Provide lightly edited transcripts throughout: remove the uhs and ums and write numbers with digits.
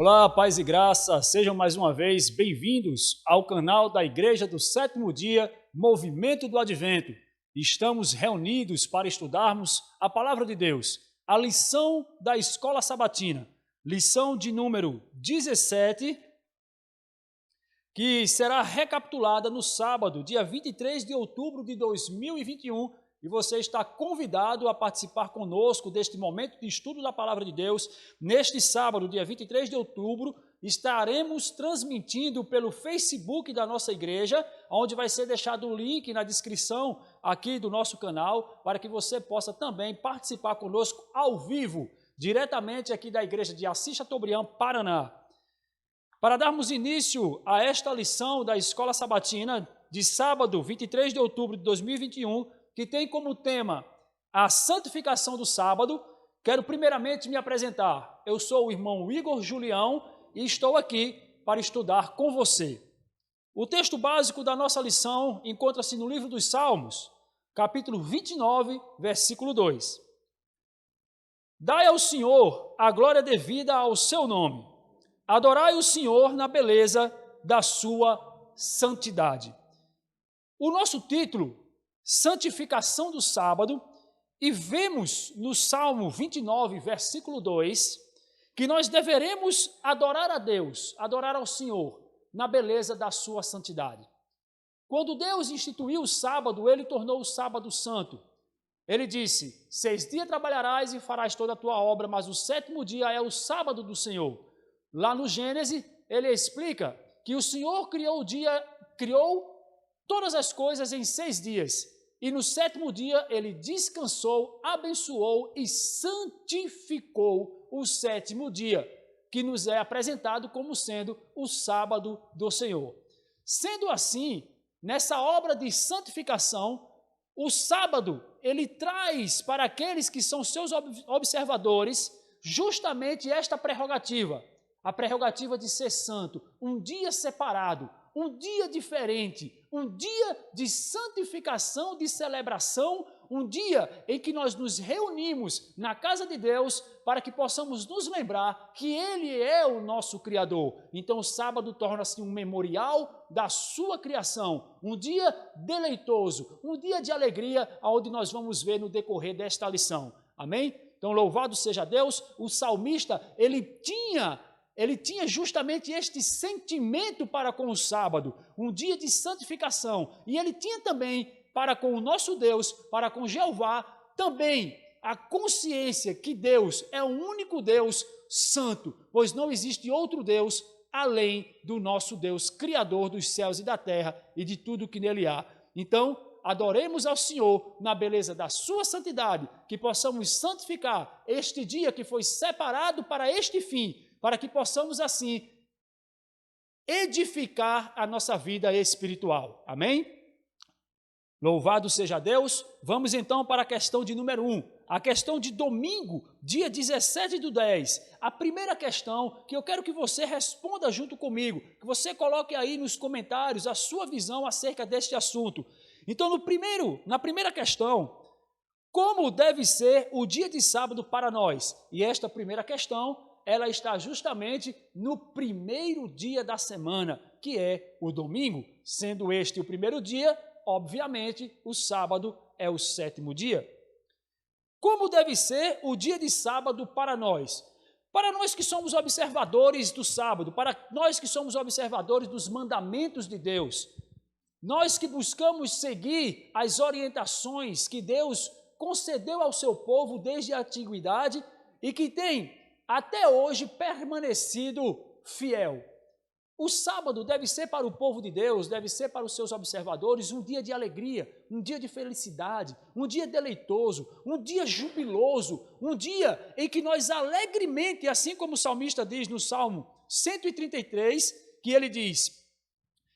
Olá, paz e graça, sejam mais uma vez bem-vindos ao canal da Igreja do Sétimo Dia, Movimento do Advento. Estamos reunidos para estudarmos a Palavra de Deus, a lição da Escola Sabatina, lição de número 17, que será recapitulada no sábado, dia 23 de outubro de 2021, e você está convidado a participar conosco deste momento de estudo da Palavra de Deus. Neste sábado, dia 23 de outubro, estaremos transmitindo pelo Facebook da nossa igreja, onde vai ser deixado o link na descrição aqui do nosso canal, para que você possa também participar conosco ao vivo, diretamente aqui da igreja de Assis Chateaubriand, Paraná. Para darmos início a esta lição da Escola Sabatina, de sábado, 23 de outubro de 2021, que tem como tema a santificação do sábado, quero primeiramente me apresentar. Eu sou o irmão Igor Julião e estou aqui para estudar com você. O texto básico da nossa lição encontra-se no livro dos Salmos, capítulo 29, versículo 2. Dai ao Senhor a glória devida ao seu nome. Adorai o Senhor na beleza da sua santidade. O nosso título, santificação do sábado, e vemos no Salmo 29, versículo 2, que nós deveremos adorar a Deus, adorar ao Senhor, na beleza da sua santidade. Quando Deus instituiu o sábado, ele tornou o sábado santo. Ele disse: 6 dias trabalharás e farás toda a tua obra, mas o 7º dia é o sábado do Senhor. Lá no Gênesis, ele explica que o Senhor criou todas as coisas em 6 dias. E no 7º dia ele descansou, abençoou e santificou o 7º dia, que nos é apresentado como sendo o sábado do Senhor. Sendo assim, nessa obra de santificação, o sábado ele traz para aqueles que são seus observadores justamente esta prerrogativa, a prerrogativa de ser santo, um dia separado, um dia diferente, um dia de santificação, de celebração, um dia em que nós nos reunimos na casa de Deus para que possamos nos lembrar que Ele é o nosso Criador. Então o sábado torna-se um memorial da sua criação, um dia deleitoso, um dia de alegria, onde nós vamos ver no decorrer desta lição. Amém? Então louvado seja Deus, o salmista, ele tinha justamente este sentimento para com o sábado, um dia de santificação, e ele tinha também para com o nosso Deus, para com Jeová, também a consciência que Deus é o único Deus santo, pois não existe outro Deus além do nosso Deus, Criador dos céus e da terra e de tudo que nele há. Então, adoremos ao Senhor na beleza da sua santidade, que possamos santificar este dia que foi separado para este fim, para que possamos, assim, edificar a nossa vida espiritual. Amém? Louvado seja Deus. Vamos então para a questão de número 1, a questão de domingo, dia 17/10. A primeira questão que eu quero que você responda junto comigo, que você coloque aí nos comentários a sua visão acerca deste assunto. Então, na primeira questão, como deve ser o dia de sábado para nós? E esta primeira questão, ela está justamente no primeiro dia da semana, que é o domingo. Sendo este o primeiro dia, obviamente, o sábado é o 7º dia. Como deve ser o dia de sábado para nós? Para nós que somos observadores do sábado, para nós que somos observadores dos mandamentos de Deus, nós que buscamos seguir as orientações que Deus concedeu ao seu povo desde a antiguidade e que tem até hoje permanecido fiel. O sábado deve ser para o povo de Deus, deve ser para os seus observadores um dia de alegria, um dia de felicidade, um dia deleitoso, um dia jubiloso, um dia em que nós alegremente, assim como o salmista diz no Salmo 133, que ele diz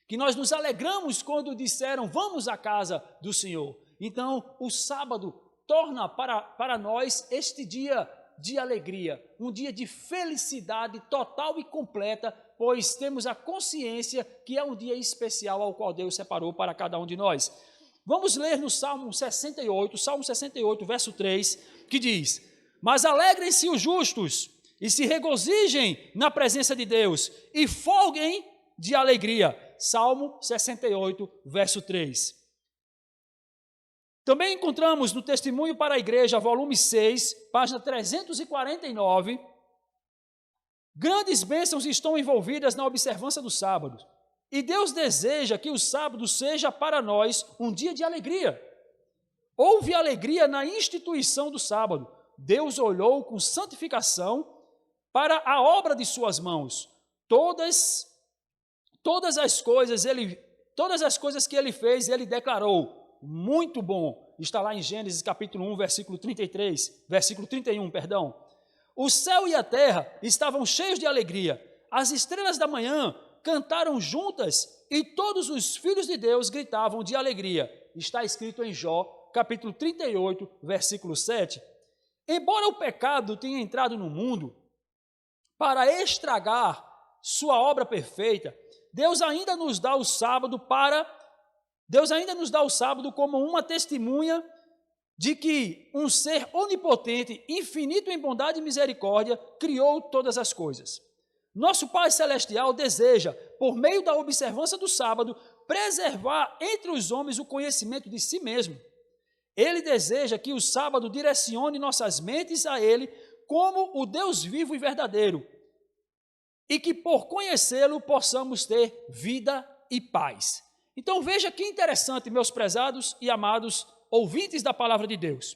que nós nos alegramos quando disseram vamos à casa do Senhor. Então o sábado torna para nós este dia de alegria, um dia de felicidade total e completa, pois temos a consciência que é um dia especial ao qual Deus separou para cada um de nós. Vamos ler no Salmo 68, verso 3, que diz: Mas alegrem-se os justos e se regozijem na presença de Deus e folguem de alegria. Salmo 68, verso 3. Também encontramos no Testemunho para a Igreja, volume 6, página 349, grandes bênçãos estão envolvidas na observância do sábado. E Deus deseja que o sábado seja para nós um dia de alegria. Houve alegria na instituição do sábado. Deus olhou com santificação para a obra de suas mãos. Todas as coisas que ele fez, ele declarou muito bom. Está lá em Gênesis capítulo 1, versículo 31, perdão. O céu e a terra estavam cheios de alegria. As estrelas da manhã cantaram juntas e todos os filhos de Deus gritavam de alegria. Está escrito em Jó, capítulo 38, versículo 7. Embora o pecado tenha entrado no mundo para estragar sua obra perfeita, Deus ainda nos dá o sábado como uma testemunha de que um ser onipotente, infinito em bondade e misericórdia, criou todas as coisas. Nosso Pai Celestial deseja, por meio da observância do sábado, preservar entre os homens o conhecimento de si mesmo. Ele deseja que o sábado direcione nossas mentes a Ele como o Deus vivo e verdadeiro, e que por conhecê-lo possamos ter vida e paz. Então veja que interessante, meus prezados e amados ouvintes da palavra de Deus.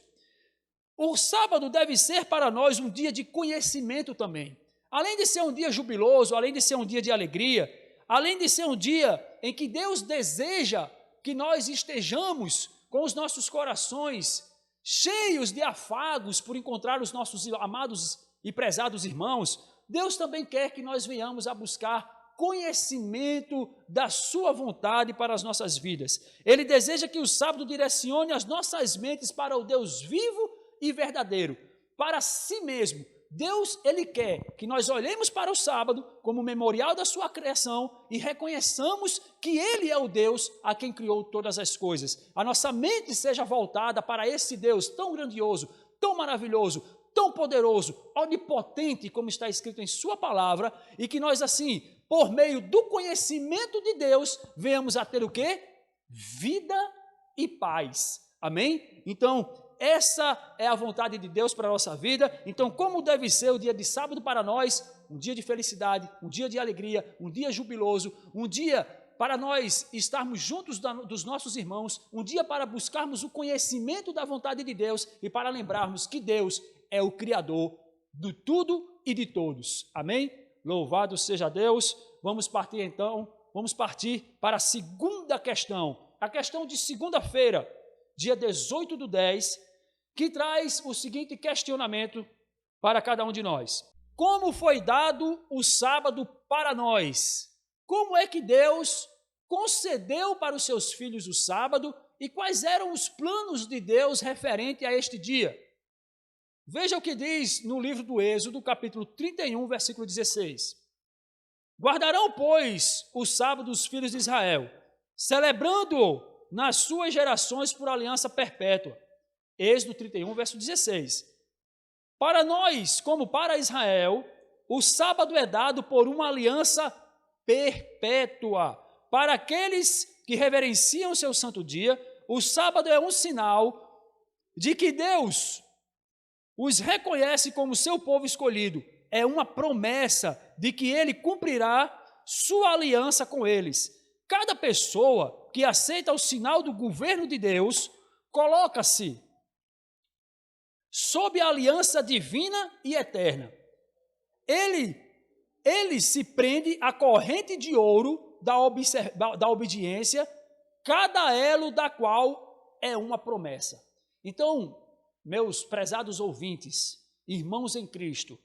O sábado deve ser para nós um dia de conhecimento também. Além de ser um dia jubiloso, além de ser um dia de alegria, além de ser um dia em que Deus deseja que nós estejamos com os nossos corações cheios de afagos por encontrar os nossos amados e prezados irmãos, Deus também quer que nós venhamos a buscar conhecimento da sua vontade para as nossas vidas. Ele deseja que o sábado direcione as nossas mentes para o Deus vivo e verdadeiro, para si mesmo. Deus, Ele quer que nós olhemos para o sábado como memorial da sua criação e reconheçamos que Ele é o Deus a quem criou todas as coisas. A nossa mente seja voltada para esse Deus tão grandioso, tão maravilhoso, tão poderoso, onipotente, como está escrito em sua palavra, e que nós assim, por meio do conhecimento de Deus, venhamos a ter o quê? Vida e paz. Amém? Então, essa é a vontade de Deus para a nossa vida. Então, como deve ser o dia de sábado para nós? Um dia de felicidade, um dia de alegria, um dia jubiloso, um dia para nós estarmos juntos dos nossos irmãos, um dia para buscarmos o conhecimento da vontade de Deus e para lembrarmos que Deus é o Criador de tudo e de todos. Amém? Louvado seja Deus. Vamos partir para a segunda questão. A questão de segunda-feira, dia 18/10, que traz o seguinte questionamento para cada um de nós. Como foi dado o sábado para nós? Como é que Deus concedeu para os seus filhos o sábado e quais eram os planos de Deus referente a este dia? Veja o que diz no livro do Êxodo, capítulo 31, versículo 16. Guardarão, pois, o sábado os filhos de Israel, celebrando-o nas suas gerações por aliança perpétua. Êxodo 31, verso 16. Para nós, como para Israel, o sábado é dado por uma aliança perpétua. Para aqueles que reverenciam o seu santo dia, o sábado é um sinal de que Deus os reconhece como seu povo escolhido. É uma promessa de que Ele cumprirá sua aliança com eles. Cada pessoa que aceita o sinal do governo de Deus, coloca-se sob a aliança divina e eterna. Ele se prende à corrente de ouro da obediência, cada elo da qual é uma promessa. Então, meus prezados ouvintes, irmãos em Cristo,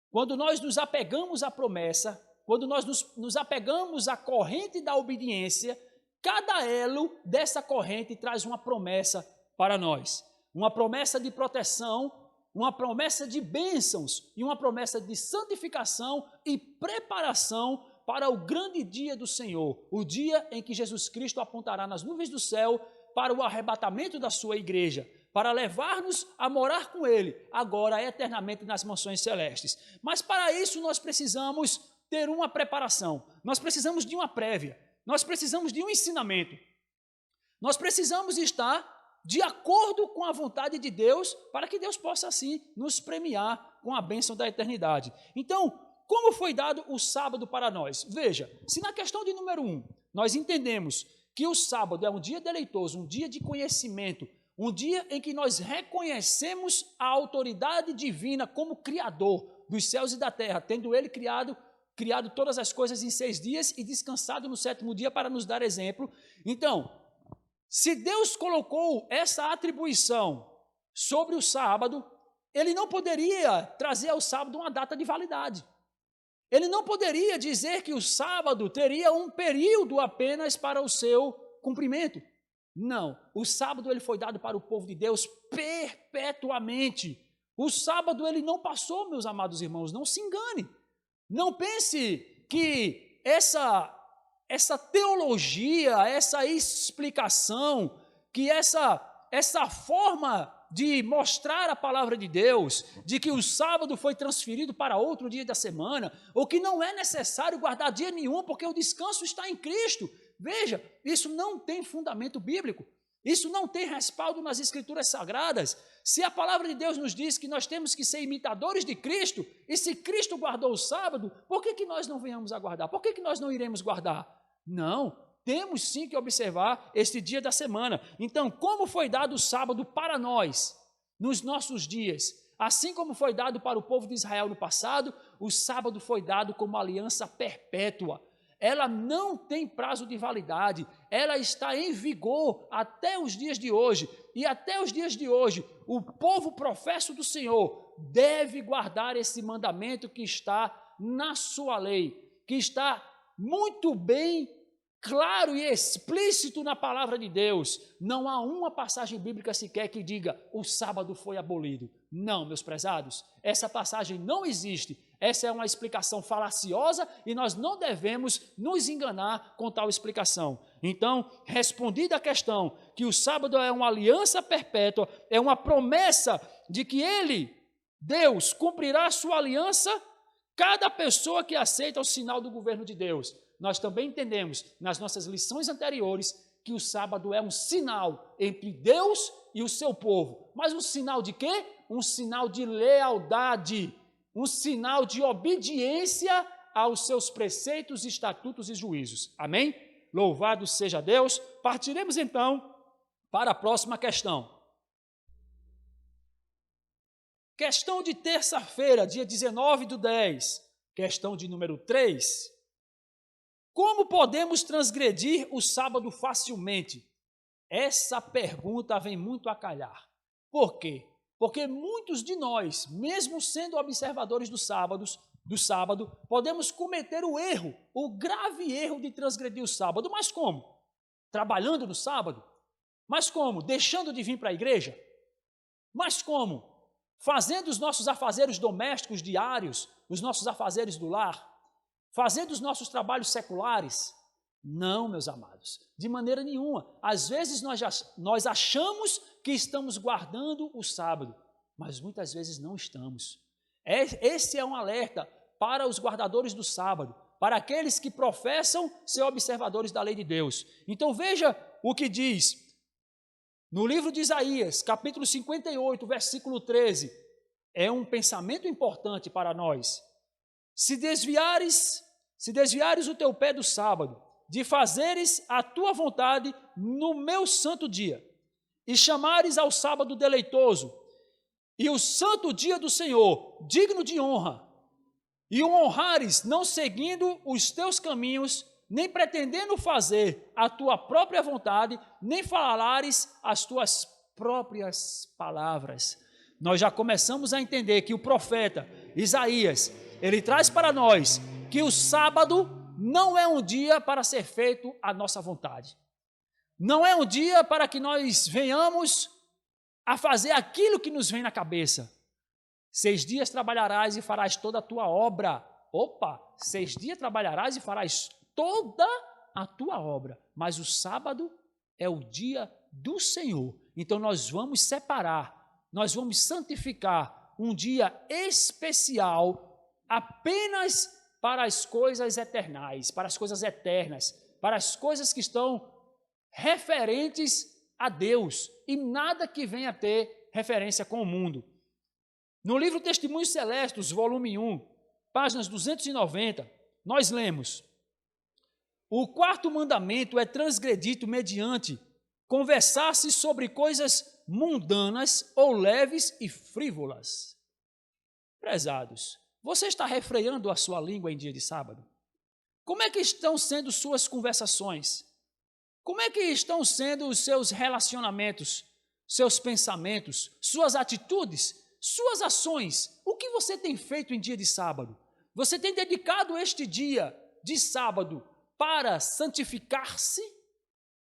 quando nós nos apegamos à promessa, quando nós nos apegamos à corrente da obediência, cada elo dessa corrente traz uma promessa para nós. Uma promessa de proteção, uma promessa de bênçãos e uma promessa de santificação e preparação para o grande dia do Senhor, o dia em que Jesus Cristo apontará nas nuvens do céu para o arrebatamento da sua igreja, para levar-nos a morar com Ele, agora eternamente nas mansões celestes. Mas para isso nós precisamos ter uma preparação, nós precisamos de uma prévia, nós precisamos de um ensinamento, nós precisamos estar de acordo com a vontade de Deus, para que Deus possa assim nos premiar com a bênção da eternidade. Então, como foi dado o sábado para nós? Veja, se na questão de número 1, nós entendemos que o sábado é um dia deleitoso, um dia de conhecimento, um dia em que nós reconhecemos a autoridade divina como Criador dos céus e da terra, tendo Ele criado todas as coisas em 6 dias e descansado no 7º dia para nos dar exemplo. Então, se Deus colocou essa atribuição sobre o sábado, Ele não poderia trazer ao sábado uma data de validade. Ele não poderia dizer que o sábado teria um período apenas para o seu cumprimento. Não, o sábado ele foi dado para o povo de Deus perpetuamente. O sábado ele não passou, meus amados irmãos, não se engane. Não pense que essa teologia, essa explicação, que essa forma de mostrar a palavra de Deus, de que o sábado foi transferido para outro dia da semana, ou que não é necessário guardar dia nenhum, porque o descanso está em Cristo. Veja, isso não tem fundamento bíblico, isso não tem respaldo nas Escrituras Sagradas. Se a palavra de Deus nos diz que nós temos que ser imitadores de Cristo, e se Cristo guardou o sábado, por que nós não venhamos a guardar? Por que nós não iremos guardar? Não, temos sim que observar este dia da semana. Então, como foi dado o sábado para nós, nos nossos dias, assim como foi dado para o povo de Israel no passado, o sábado foi dado como aliança perpétua. Ela não tem prazo de validade, ela está em vigor até os dias de hoje. E até os dias de hoje, o povo professo do Senhor deve guardar esse mandamento que está na sua lei, que está muito bem claro e explícito na palavra de Deus. Não há uma passagem bíblica sequer que diga o sábado foi abolido. Não, meus prezados, essa passagem não existe. Essa é uma explicação falaciosa e nós não devemos nos enganar com tal explicação. Então, respondida a questão que o sábado é uma aliança perpétua, é uma promessa de que Ele, Deus, cumprirá a sua aliança, cada pessoa que aceita o sinal do governo de Deus. Nós também entendemos, nas nossas lições anteriores, que o sábado é um sinal entre Deus e o seu povo. Mas um sinal de quê? Um sinal de lealdade, um sinal de obediência aos seus preceitos, estatutos e juízos. Amém? Louvado seja Deus. Partiremos então para a próxima questão. Questão de terça-feira, dia 19/10, questão de número 3. Como podemos transgredir o sábado facilmente? Essa pergunta vem muito a calhar. Por quê? Porque muitos de nós, mesmo sendo observadores do sábado, podemos cometer o grave erro de transgredir o sábado. Mas como? Trabalhando no sábado? Mas como? Deixando de vir para a igreja? Mas como? Fazendo os nossos afazeres domésticos diários, os nossos afazeres do lar? Fazendo os nossos trabalhos seculares? Não, meus amados, de maneira nenhuma. Às vezes nós achamos que estamos guardando o sábado, mas muitas vezes não estamos. Esse é um alerta para os guardadores do sábado, para aqueles que professam ser observadores da lei de Deus. Então veja o que diz no livro de Isaías, capítulo 58, versículo 13. É um pensamento importante para nós. Se desviares o teu pé do sábado, de fazeres a tua vontade no meu santo dia, e chamares ao sábado deleitoso, e o santo dia do Senhor, digno de honra, e o honrares não seguindo os teus caminhos, nem pretendendo fazer a tua própria vontade, nem falares as tuas próprias palavras. Nós já começamos a entender que o profeta Isaías, ele traz para nós que o sábado não é um dia para ser feito a nossa vontade. Não é um dia para que nós venhamos a fazer aquilo que nos vem na cabeça. 6 dias trabalharás e farás toda a tua obra. 6 dias trabalharás e farás toda a tua obra. Mas o sábado é o dia do Senhor. Então nós vamos separar, nós vamos santificar um dia especial apenas para as coisas eternais, para as coisas eternas, para as coisas que estão referentes a Deus e nada que venha a ter referência com o mundo. No livro Testemunhos Celestes, volume 1, páginas 290, nós lemos: o quarto mandamento é transgredido mediante conversar-se sobre coisas mundanas ou leves e frívolas. Prezados, você está refreando a sua língua em dia de sábado? Como é que estão sendo suas conversações? Como é que estão sendo os seus relacionamentos, seus pensamentos, suas atitudes, suas ações? O que você tem feito em dia de sábado? Você tem dedicado este dia de sábado para santificar-se?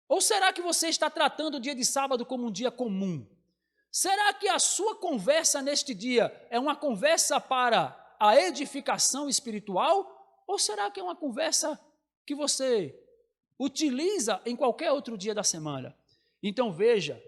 Ou será que você está tratando o dia de sábado como um dia comum? Será que a sua conversa neste dia é uma conversa para a edificação espiritual? Ou será que é uma conversa que você utiliza em qualquer outro dia da semana? Então veja,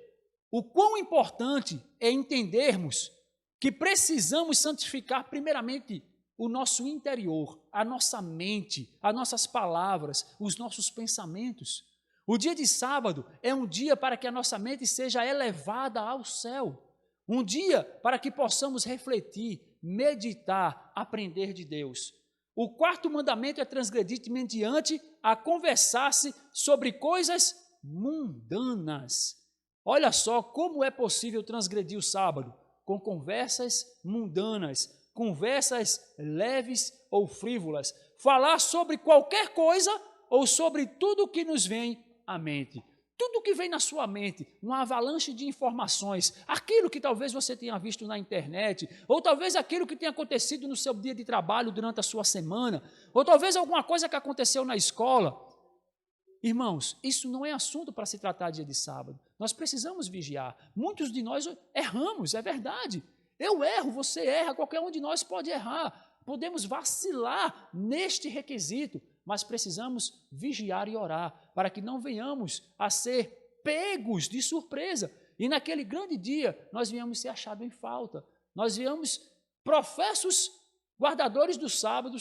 o quão importante é entendermos que precisamos santificar primeiramente o nosso interior, a nossa mente, as nossas palavras, os nossos pensamentos. O dia de sábado é um dia para que a nossa mente seja elevada ao céu. Um dia para que possamos refletir, meditar, aprender de Deus. O quarto mandamento é transgredido mediante a conversar-se sobre coisas mundanas. Olha só como é possível transgredir o sábado, com conversas mundanas, conversas leves ou frívolas, falar sobre qualquer coisa ou sobre tudo que nos vem à mente. Tudo que vem na sua mente, uma avalanche de informações, aquilo que talvez você tenha visto na internet, ou talvez aquilo que tenha acontecido no seu dia de trabalho durante a sua semana, ou talvez alguma coisa que aconteceu na escola. Irmãos, isso não é assunto para se tratar dia de sábado. Nós precisamos vigiar. Muitos de nós erramos, é verdade. Eu erro, você erra, qualquer um de nós pode errar. Podemos vacilar neste requisito, mas precisamos vigiar e orar para que não venhamos a ser pegos de surpresa. E naquele grande dia, nós venhamos ser achados em falta. Nós venhamos, professos guardadores do sábado,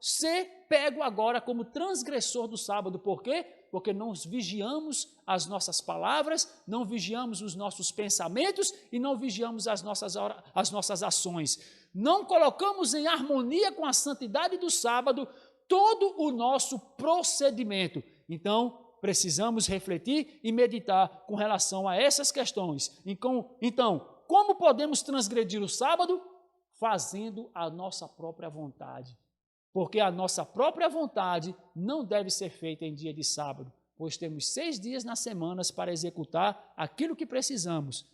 ser pego agora como transgressor do sábado. Por quê? Porque não vigiamos as nossas palavras, não vigiamos os nossos pensamentos e não vigiamos as nossas ações. Não colocamos em harmonia com a santidade do sábado todo o nosso procedimento. Então, precisamos refletir e meditar com relação a essas questões. Então, como podemos transgredir o sábado? Fazendo a nossa própria vontade. Porque a nossa própria vontade não deve ser feita em dia de sábado, pois temos 6 dias nas semanas para executar aquilo que precisamos.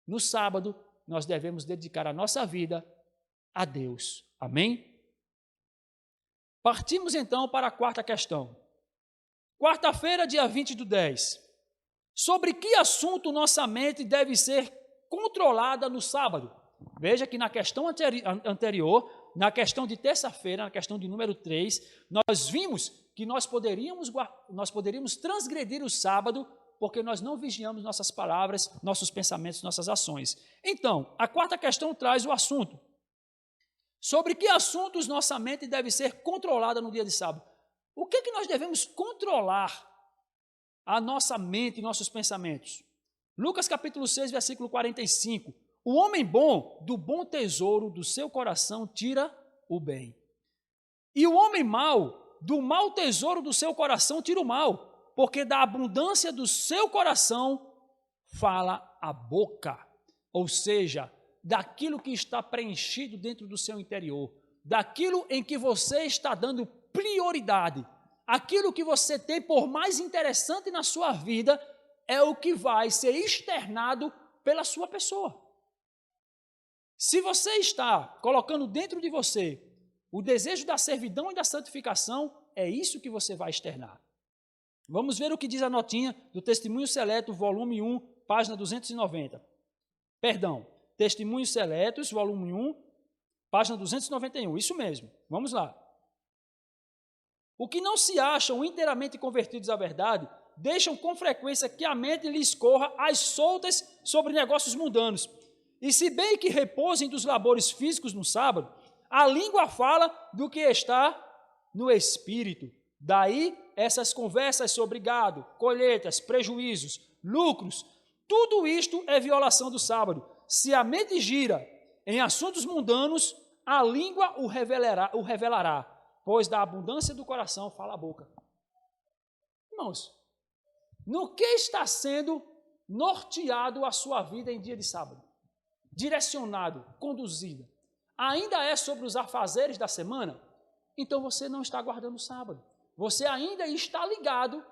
No sábado, nós devemos dedicar a nossa vida a Deus. Amém? Partimos então para a quarta questão. Quarta-feira, dia 20/10. Sobre que assunto nossa mente deve ser controlada no sábado? Veja que na questão anterior, na questão de terça-feira, na questão de número 3, nós vimos que nós poderíamos transgredir o sábado porque nós não vigiamos nossas palavras, nossos pensamentos, nossas ações. Então, a quarta questão traz o assunto. Sobre que assuntos nossa mente deve ser controlada no dia de sábado? O que é que nós devemos controlar a nossa mente e nossos pensamentos? Lucas capítulo 6, versículo 45. O homem bom, do bom tesouro do seu coração, tira o bem. E o homem mau, do mau tesouro do seu coração, tira o mal. Porque da abundância do seu coração, fala a boca. Ou seja, daquilo que está preenchido dentro do seu interior. Daquilo em que você está dando prioridade. Aquilo que você tem por mais interessante na sua vida, é o que vai ser externado pela sua pessoa. Se você está colocando dentro de você o desejo da servidão e da santificação, é isso que você vai externar. Vamos ver o que diz a notinha do Testemunho Seleto, volume 1, página 290. Perdão, Testemunhos Seletos, volume 1, página 291. Isso mesmo, vamos lá. O que não se acham inteiramente convertidos à verdade deixam com frequência que a mente lhes corra às soltas sobre negócios mundanos. E se bem que repousem dos labores físicos no sábado, a língua fala do que está no espírito. Daí essas conversas sobre gado, colheitas, prejuízos, lucros, tudo isto é violação do sábado. Se a mente gira em assuntos mundanos, a língua o revelará, pois da abundância do coração fala a boca. Irmãos, no que está sendo norteado a sua vida em dia de sábado? Direcionado, conduzido? Ainda é sobre os afazeres da semana? Então você não está guardando o sábado. Você ainda está ligado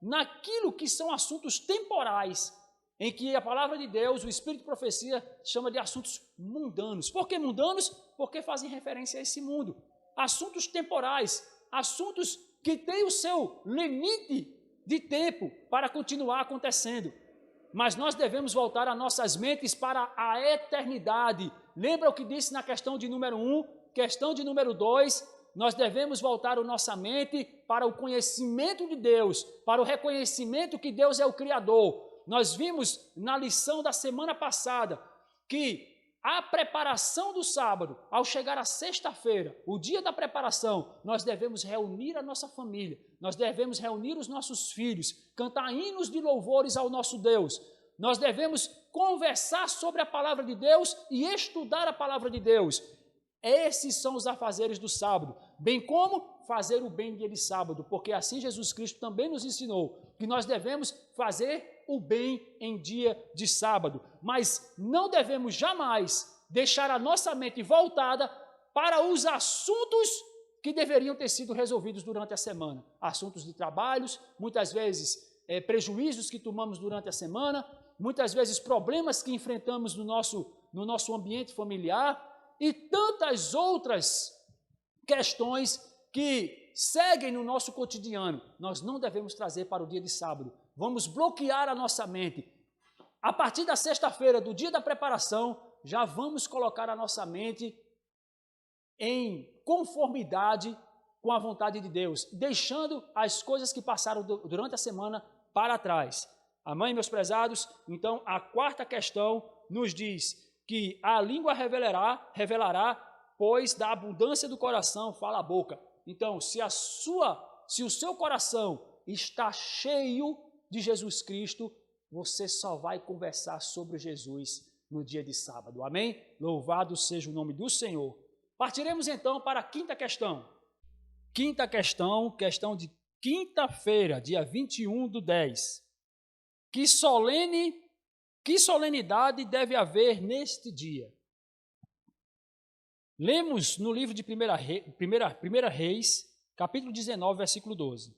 naquilo que são assuntos temporais, em que a palavra de Deus, o Espírito de Profecia, chama de assuntos mundanos. Por que mundanos? Porque fazem referência a esse mundo. Assuntos temporais, assuntos que têm o seu limite de tempo para continuar acontecendo. Mas nós devemos voltar as nossas mentes para a eternidade. Lembra o que disse na questão de número 1, questão de número 2, nós devemos voltar a nossa mente para o conhecimento de Deus, para o reconhecimento que Deus é o Criador. Nós vimos na lição da semana passada que a preparação do sábado, ao chegar à sexta-feira, o dia da preparação, nós devemos reunir a nossa família, nós devemos reunir os nossos filhos, cantar hinos de louvores ao nosso Deus. Nós devemos conversar sobre a palavra de Deus e estudar a palavra de Deus. Esses são os afazeres do sábado, bem como fazer o bem dia de sábado, porque assim Jesus Cristo também nos ensinou que nós devemos fazer o bem em dia de sábado, mas não devemos jamais deixar a nossa mente voltada para os assuntos que deveriam ter sido resolvidos durante a semana, assuntos de trabalhos, muitas vezes prejuízos que tomamos durante a semana, muitas vezes problemas que enfrentamos no nosso ambiente familiar e tantas outras questões que seguem no nosso cotidiano. Nós não devemos trazer para o dia de sábado. Vamos bloquear a nossa mente. A partir da sexta-feira, do dia da preparação, já vamos colocar a nossa mente em conformidade com a vontade de Deus, deixando as coisas que passaram durante a semana para trás. Amém, meus prezados? Então, a quarta questão nos diz que a língua revelará, pois da abundância do coração fala a boca. Então, se o seu coração está cheio de Jesus Cristo, você só vai conversar sobre Jesus no dia de sábado. Amém? Louvado seja o nome do Senhor. Partiremos então para a quinta questão. Quinta questão, questão de quinta-feira, dia 21/10. Que solenidade deve haver neste dia? Lemos no livro de 1 Reis, capítulo 19, versículo 12.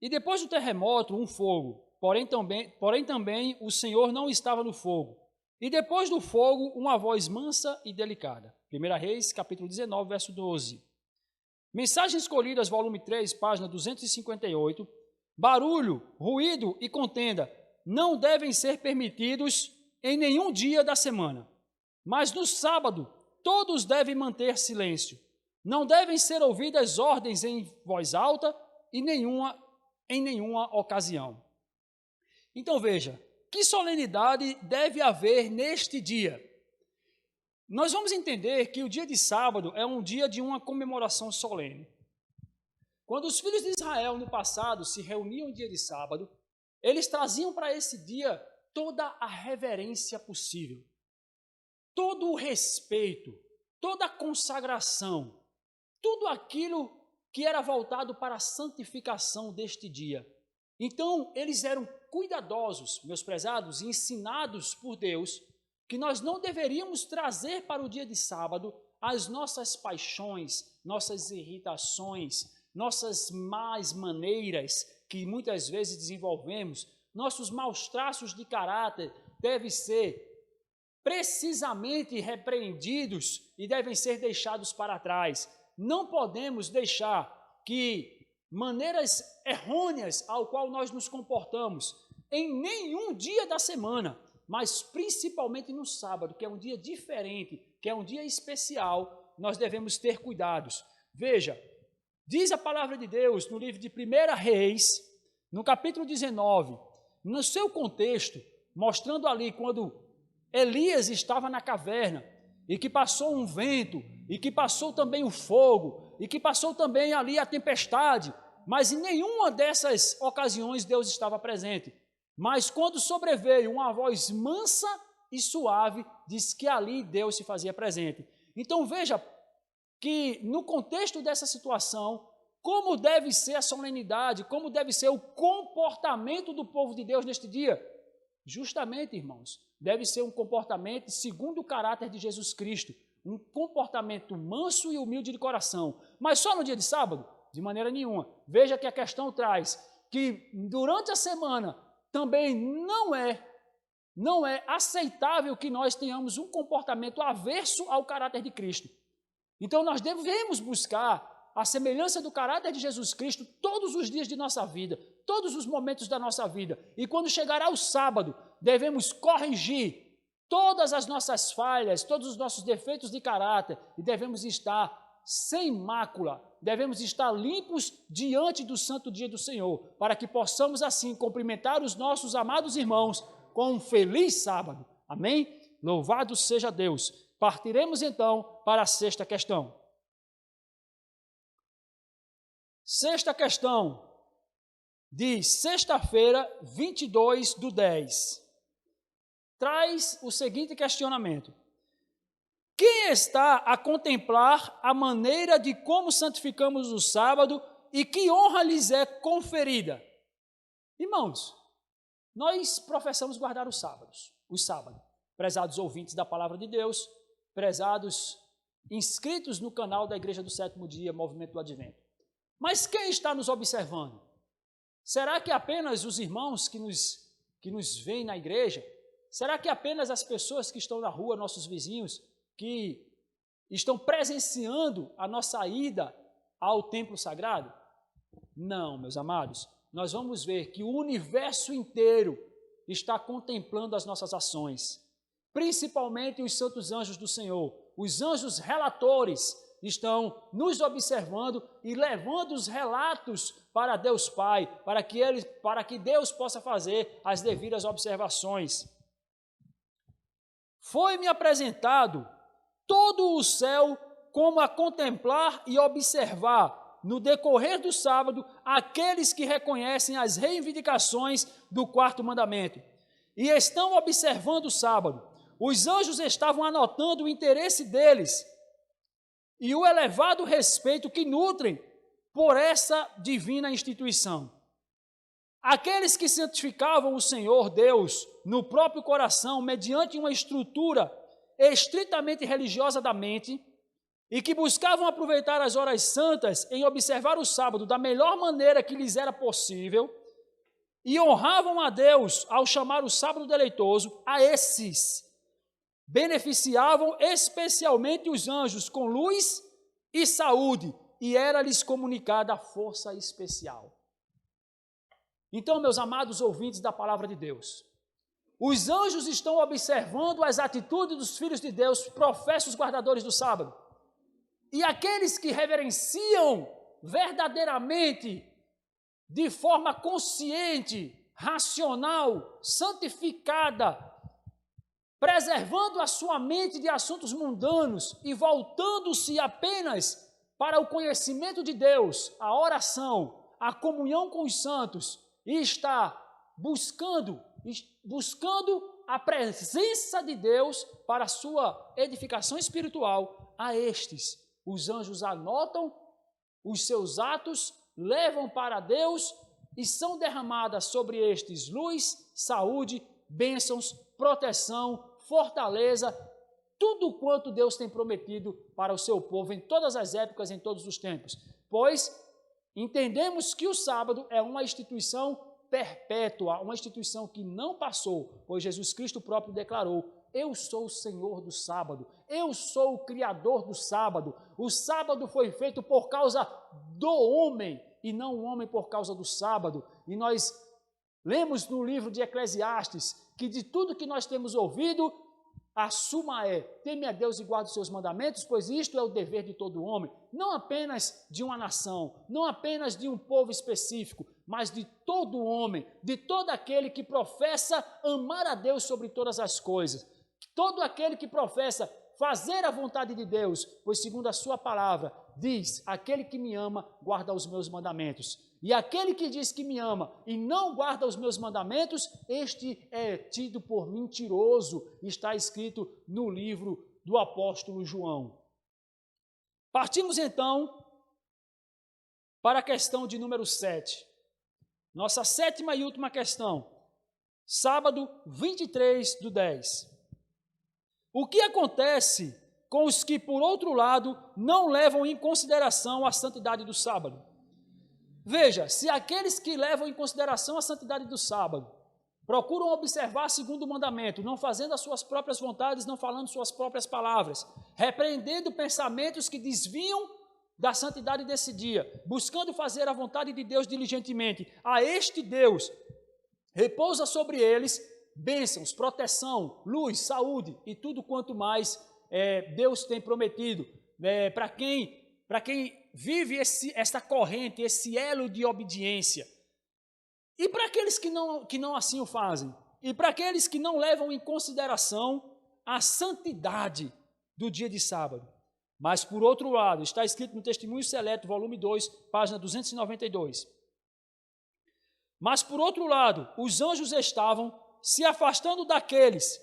E depois do terremoto, um fogo, porém também o Senhor não estava no fogo. E depois do fogo, uma voz mansa e delicada. 1 Reis, capítulo 19, verso 12. Mensagens Escolhidas, volume 3, página 258. Barulho, ruído e contenda não devem ser permitidos em nenhum dia da semana. Mas no sábado, todos devem manter silêncio. Não devem ser ouvidas ordens em voz alta e em nenhuma ocasião. Então veja, que solenidade deve haver neste dia? Nós vamos entender que o dia de sábado é um dia de uma comemoração solene. Quando os filhos de Israel no passado se reuniam em dia de sábado, eles traziam para esse dia toda a reverência possível, todo o respeito, toda a consagração, tudo aquilo que era voltado para a santificação deste dia. Então, eles eram cuidadosos, meus prezados, e ensinados por Deus, que nós não deveríamos trazer para o dia de sábado as nossas paixões, nossas irritações, nossas más maneiras que muitas vezes desenvolvemos, nossos maus traços de caráter devem ser precisamente repreendidos e devem ser deixados para trás. Não podemos deixar que maneiras errôneas ao qual nós nos comportamos em nenhum dia da semana, mas principalmente no sábado, que é um dia diferente, que é um dia especial, nós devemos ter cuidados. Veja, diz a palavra de Deus no livro de 1 Reis, no capítulo 19, no seu contexto, mostrando ali quando Elias estava na caverna, e que passou um vento, e que passou também o fogo, e que passou também ali a tempestade, mas em nenhuma dessas ocasiões Deus estava presente. Mas quando sobreveio uma voz mansa e suave, diz que ali Deus se fazia presente. Então veja que no contexto dessa situação, como deve ser a solenidade, como deve ser o comportamento do povo de Deus neste dia? Justamente, irmãos, deve ser um comportamento segundo o caráter de Jesus Cristo, um comportamento manso e humilde de coração. Mas só no dia de sábado? De maneira nenhuma. Veja que a questão traz que durante a semana também não é aceitável que nós tenhamos um comportamento averso ao caráter de Cristo. Então nós devemos buscar a semelhança do caráter de Jesus Cristo todos os dias de nossa vida, todos os momentos da nossa vida. E quando chegar ao sábado, devemos corrigir todas as nossas falhas, todos os nossos defeitos de caráter, e devemos estar sem mácula, devemos estar limpos diante do santo dia do Senhor, para que possamos assim cumprimentar os nossos amados irmãos com um feliz sábado. Amém? Louvado seja Deus. Partiremos então para a sexta questão. Sexta questão, de sexta-feira, 22/10. Traz o seguinte questionamento: quem está a contemplar a maneira de como santificamos o sábado e que honra lhes é conferida? Irmãos, nós professamos guardar os sábados, prezados ouvintes da palavra de Deus, prezados inscritos no canal da Igreja do Sétimo Dia, Movimento do Advento. Mas quem está nos observando? Será que apenas os irmãos que nos veem na igreja? Será que apenas as pessoas que estão na rua, nossos vizinhos, que estão presenciando a nossa ida ao templo sagrado? Não, meus amados, nós vamos ver que o universo inteiro está contemplando as nossas ações, principalmente os santos anjos do Senhor. Os anjos relatores estão nos observando e levando os relatos para Deus Pai, para que Deus possa fazer as devidas observações. Foi-me apresentado todo o céu como a contemplar e observar, no decorrer do sábado, aqueles que reconhecem as reivindicações do quarto mandamento e estão observando o sábado. Os anjos estavam anotando o interesse deles e o elevado respeito que nutrem por essa divina instituição. Aqueles que santificavam o Senhor Deus no próprio coração, mediante uma estrutura estritamente religiosa da mente, e que buscavam aproveitar as horas santas em observar o sábado da melhor maneira que lhes era possível, e honravam a Deus ao chamar o sábado deleitoso, a esses beneficiavam especialmente os anjos com luz e saúde, e era-lhes comunicada a força especial. Então, meus amados ouvintes da palavra de Deus, os anjos estão observando as atitudes dos filhos de Deus, professos guardadores do sábado, e aqueles que reverenciam verdadeiramente, de forma consciente, racional, santificada, preservando a sua mente de assuntos mundanos e voltando-se apenas para o conhecimento de Deus, a oração, a comunhão com os santos, e está buscando a presença de Deus para a sua edificação espiritual. A estes, os anjos anotam os seus atos, levam para Deus e são derramadas sobre estes luz, saúde, bênçãos, proteção, fortaleza, tudo quanto Deus tem prometido para o seu povo em todas as épocas, em todos os tempos. Pois entendemos que o sábado é uma instituição perpétua, uma instituição que não passou, pois Jesus Cristo próprio declarou: eu sou o Senhor do sábado, eu sou o Criador do sábado. O sábado foi feito por causa do homem e não o homem por causa do sábado. E nós lemos no livro de Eclesiastes que de tudo que nós temos ouvido, A suma é: teme a Deus e guarde os seus mandamentos, pois isto é o dever de todo homem, não apenas de uma nação, não apenas de um povo específico, mas de todo homem, de todo aquele que professa amar a Deus sobre todas as coisas, todo aquele que professa fazer a vontade de Deus, pois segundo a sua palavra, diz: aquele que me ama, guarda os meus mandamentos. E aquele que diz que me ama e não guarda os meus mandamentos, este é tido por mentiroso, está escrito no livro do apóstolo João. Partimos então para a questão de número 7. Nossa sétima e última questão. Sábado 23/10. O que acontece com os que, por outro lado, não levam em consideração a santidade do sábado? Veja, se aqueles que levam em consideração a santidade do sábado procuram observar segundo o mandamento, não fazendo as suas próprias vontades, não falando suas próprias palavras, repreendendo pensamentos que desviam da santidade desse dia, buscando fazer a vontade de Deus diligentemente, a este Deus repousa sobre eles bênçãos, proteção, luz, saúde e tudo quanto mais Deus tem prometido para quem vive essa corrente, esse elo de obediência. E para aqueles que não assim o fazem? E para aqueles que não levam em consideração a santidade do dia de sábado? Mas, por outro lado, está escrito no Testemunho Seleto, volume 2, página 292. Mas, por outro lado, os anjos estavam se afastando daqueles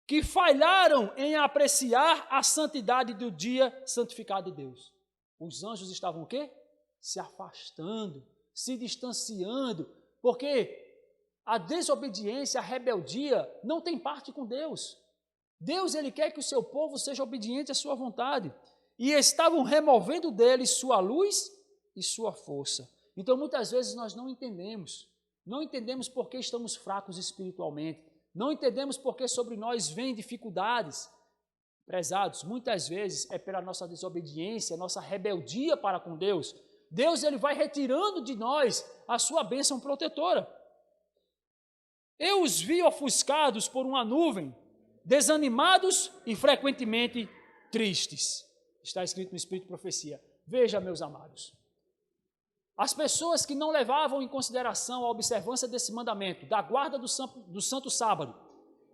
que falharam em apreciar a santidade do dia santificado de Deus. Os anjos estavam o quê? Se afastando, se distanciando, porque a desobediência, a rebeldia não tem parte com Deus. Deus, ele quer que o seu povo seja obediente à sua vontade. E estavam removendo deles sua luz e sua força. Então, muitas vezes nós não entendemos por que estamos fracos espiritualmente, não entendemos por que sobre nós vêm dificuldades. Prezados, muitas vezes é pela nossa desobediência, nossa rebeldia para com Deus. Deus, ele vai retirando de nós a sua bênção protetora. Eu os vi ofuscados por uma nuvem, desanimados e frequentemente tristes. Está escrito no Espírito de Profecia. Veja, meus amados, as pessoas que não levavam em consideração a observância desse mandamento, da guarda do Santo Sábado,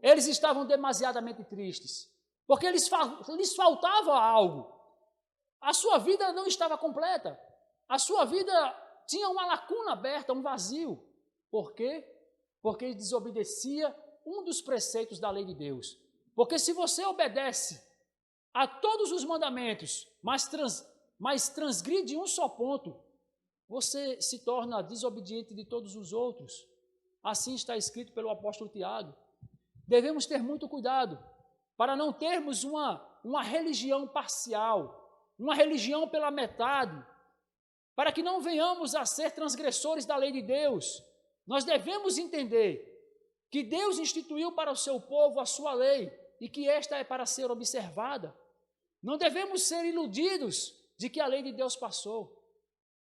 eles estavam demasiadamente tristes, porque lhes faltava algo. A sua vida não estava completa, a sua vida tinha uma lacuna aberta, um vazio. Por quê? Porque desobedecia um dos preceitos da lei de Deus. Porque se você obedece a todos os mandamentos, mas transgride um só ponto, você se torna desobediente de todos os outros. Assim está escrito pelo apóstolo Tiago. Devemos ter muito cuidado para não termos uma religião parcial, uma religião pela metade, para que não venhamos a ser transgressores da lei de Deus. Nós devemos entender que Deus instituiu para o seu povo a sua lei e que esta é para ser observada. Não devemos ser iludidos de que a lei de Deus passou.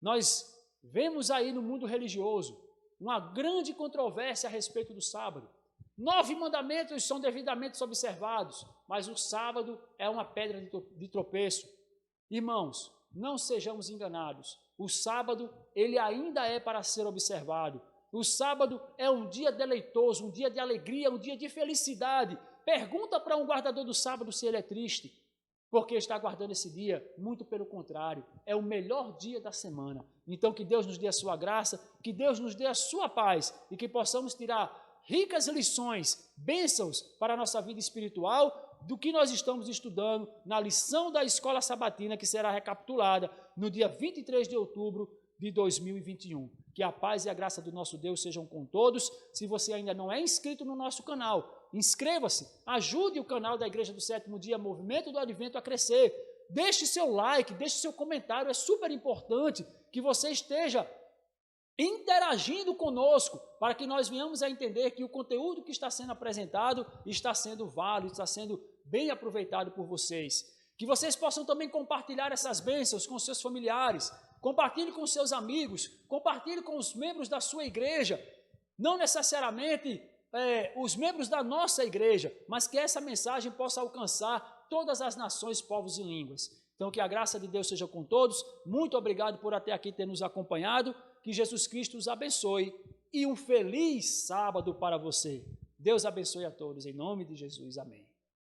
Nós vemos aí no mundo religioso uma grande controvérsia a respeito do sábado. 9 mandamentos são devidamente observados, mas o sábado é uma pedra de tropeço. Irmãos, não sejamos enganados. O sábado, ele ainda é para ser observado. O sábado é um dia deleitoso, um dia de alegria, um dia de felicidade. Pergunta para um guardador do sábado se ele é triste, porque está guardando esse dia. Muito pelo contrário, é o melhor dia da semana. Então, que Deus nos dê a sua graça, que Deus nos dê a sua paz e que possamos tirar ricas lições, bênçãos para a nossa vida espiritual do que nós estamos estudando na lição da Escola Sabatina, que será recapitulada no dia 23 de outubro de 2021. Que a paz e a graça do nosso Deus sejam com todos. Se você ainda não é inscrito no nosso canal, inscreva-se, ajude o canal da Igreja do Sétimo Dia, Movimento do Advento, a crescer. Deixe seu like, deixe seu comentário, é super importante que você esteja interagindo conosco, para que nós venhamos a entender que o conteúdo que está sendo apresentado está sendo válido, está sendo bem aproveitado por vocês. Que vocês possam também compartilhar essas bênçãos com seus familiares, compartilhe com seus amigos, compartilhe com os membros da sua igreja, não necessariamente os membros da nossa igreja, mas que essa mensagem possa alcançar todas as nações, povos e línguas. Então, que a graça de Deus seja com todos. Muito obrigado por até aqui ter nos acompanhado. Que Jesus Cristo os abençoe e um feliz sábado para você. Deus abençoe a todos, em nome de Jesus. Amém.